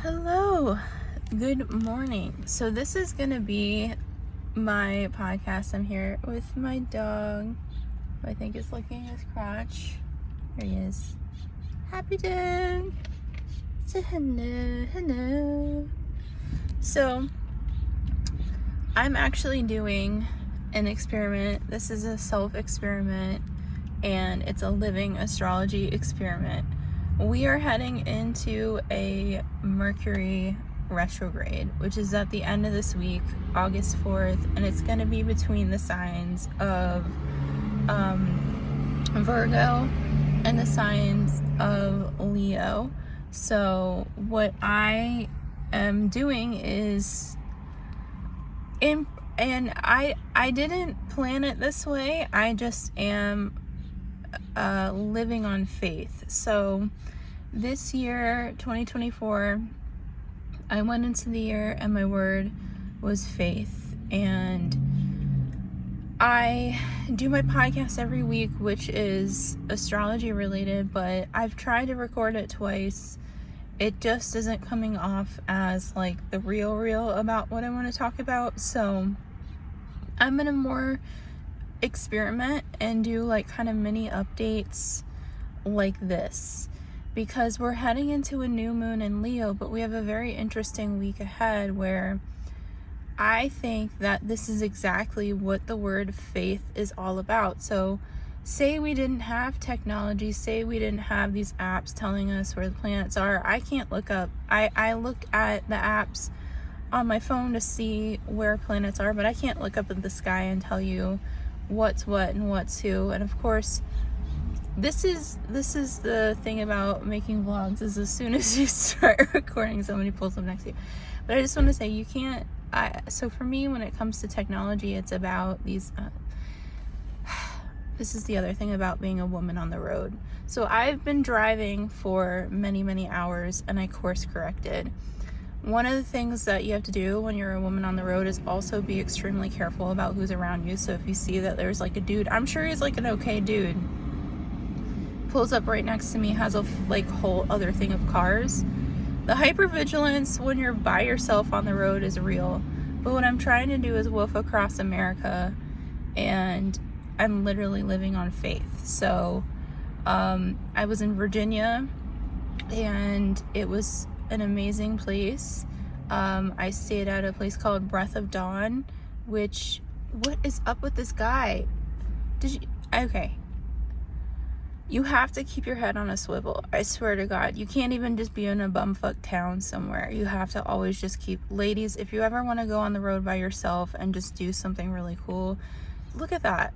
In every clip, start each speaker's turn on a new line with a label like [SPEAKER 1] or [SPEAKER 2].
[SPEAKER 1] Hello, good morning. So this is gonna be my podcast. I'm here with my dog, who I think is licking his crotch. There he is. Happy dog. Say hello. So I'm actually doing an experiment. This is a self-experiment, and it's a living astrology experiment. We are heading into a Mercury retrograde, which is at the end of this week, August 4th, and it's going to be between the signs of Virgo and the signs of Leo. So what I am doing is, and I didn't plan it this way, I just am living on faith. So this year, 2024, I went into the year and my word was faith. And I do my podcast every week, which is astrology related, but I've tried to record it twice. It just isn't coming off as like the real about what I want to talk about. So I'm gonna more experiment and do like kind of mini updates like this, because we're heading into a new moon in Leo, but we have a very interesting week ahead where I think that this is exactly what the word faith is all about. So say we didn't have technology, say we didn't have these apps telling us where the planets are. I can't look up, I look at the apps on my phone to see where planets are, but I can't look up at the sky and tell you what's what and what's who. And of course, this is the thing about making vlogs, is as soon as you start recording, somebody pulls up next to you. But I just want to say, you can't, so for me, when it comes to technology, it's about these, this is the other thing about being a woman on the road. So I've been driving for many hours, and I course corrected. One of the things that you have to do when you're a woman on the road is also be extremely careful about who's around you. So if you see that there's like a dude, I'm sure he's like an okay dude, pulls up right next to me, has a like whole other thing of cars. The hypervigilance when you're by yourself on the road is real. But what I'm trying to do is woof across America, and I'm literally living on faith. So I was in Virginia, and it was an amazing place. I stayed at a place called Breath of Dawn, which, what is up with this guy? Okay. You have to keep your head on a swivel. I swear to God, you can't even just be in a bumfuck town somewhere. You have to always just keep, ladies, if you ever want to go on the road by yourself and just do something really cool, look at that.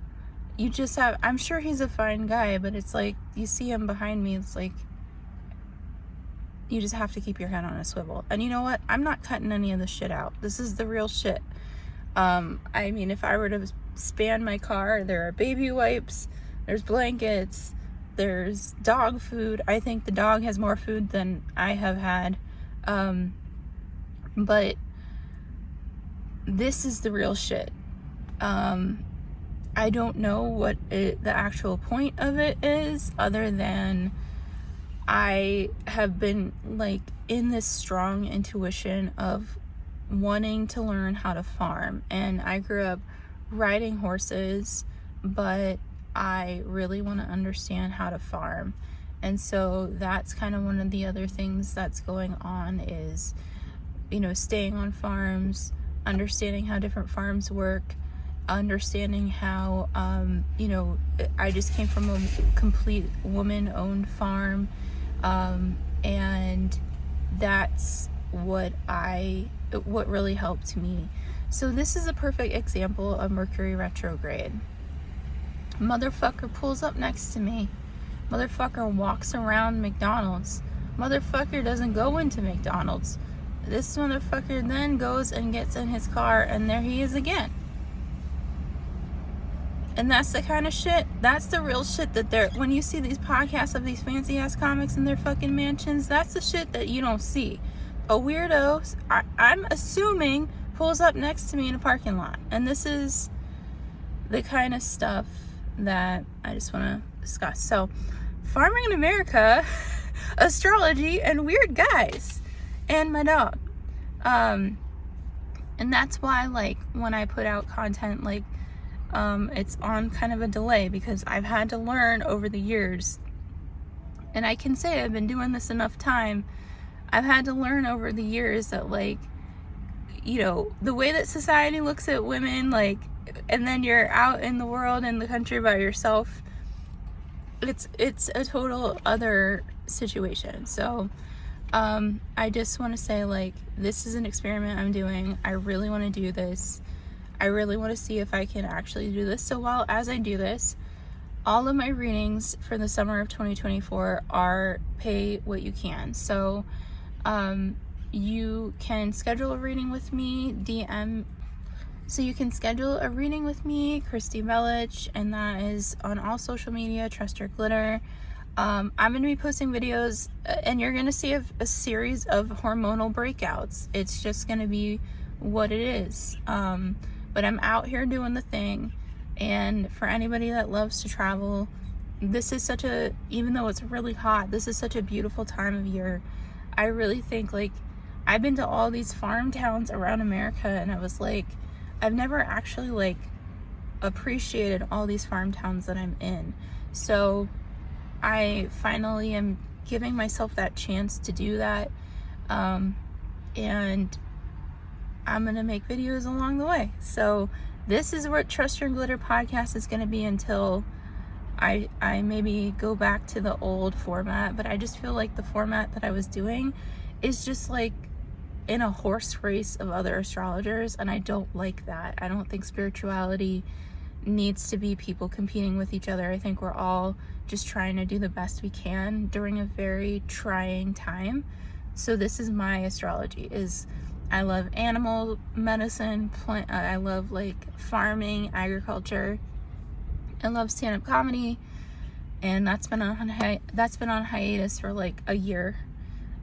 [SPEAKER 1] You just have, I'm sure he's a fine guy, but it's like, you see him behind me, it's like, you just have to keep your head on a swivel. And you know what? I'm not cutting any of this shit out. This is the real shit. I mean, if I were to span my car, there are baby wipes, there's blankets, there's dog food. I think the dog has more food than I have had. But this is the real shit. I don't know what the actual point of it is, other than I have been like in this strong intuition of wanting to learn how to farm. And I grew up riding horses, but I really want to understand how to farm. And so that's kind of one of the other things that's going on, is, you know, staying on farms, understanding how different farms work, understanding how, you know, I just came from a complete woman-owned farm, and that's what really helped me. So this is a perfect example of Mercury retrograde. Motherfucker pulls up next to me. Motherfucker walks around McDonald's. Motherfucker doesn't go into McDonald's. This motherfucker then goes and gets in his car, and there he is again. And that's the kind of shit, that's the real shit that they're, when you see these podcasts of these fancy ass comics in their fucking mansions, that's the shit that you don't see. A weirdo, I'm assuming, pulls up next to me in a parking lot. And this is the kind of stuff that I just want to discuss. So, farming in America, astrology, and weird guys. and my dog. And that's why, like, when I put out content, like, it's on kind of a delay, because I've had to learn over the years, and I can say I've been doing this enough time. I've had to learn over the years that, like, you know, the way that society looks at women, like, and then you're out in the world, in the country by yourself, it's a total other situation. So I just want to say, like, this is an experiment I'm doing. I really want to do this. I really want to see if I can actually do this. So while as I do this, all of my readings for the summer of 2024 are pay what you can. So you can schedule a reading with me, So you can schedule a reading with me, Christy Belich, and that is on all social media, Trust Your Glitter. I'm going to be posting videos, and you're going to see a series of hormonal breakouts. It's just going to be what it is. But I'm out here doing the thing, and for anybody that loves to travel, this is even though it's really hot, this is such a beautiful time of year. I really think, like, I've been to all these farm towns around America, and I was like, I've never actually, like, appreciated all these farm towns that I'm in. So I finally am giving myself that chance to do that. And I'm going to make videos along the way. So this is what Trust Your Glitter podcast is going to be until I maybe go back to the old format. But I just feel like the format that I was doing is just like in a horse race of other astrologers, and I don't like that. I don't think spirituality needs to be people competing with each other. I think we're all just trying to do the best we can during a very trying time. So this is my astrology. I love animal medicine, I love, like, farming, agriculture. I love stand-up comedy, and that's been on hiatus for like a year.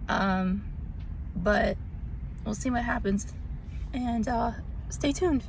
[SPEAKER 1] But we'll see what happens, and stay tuned.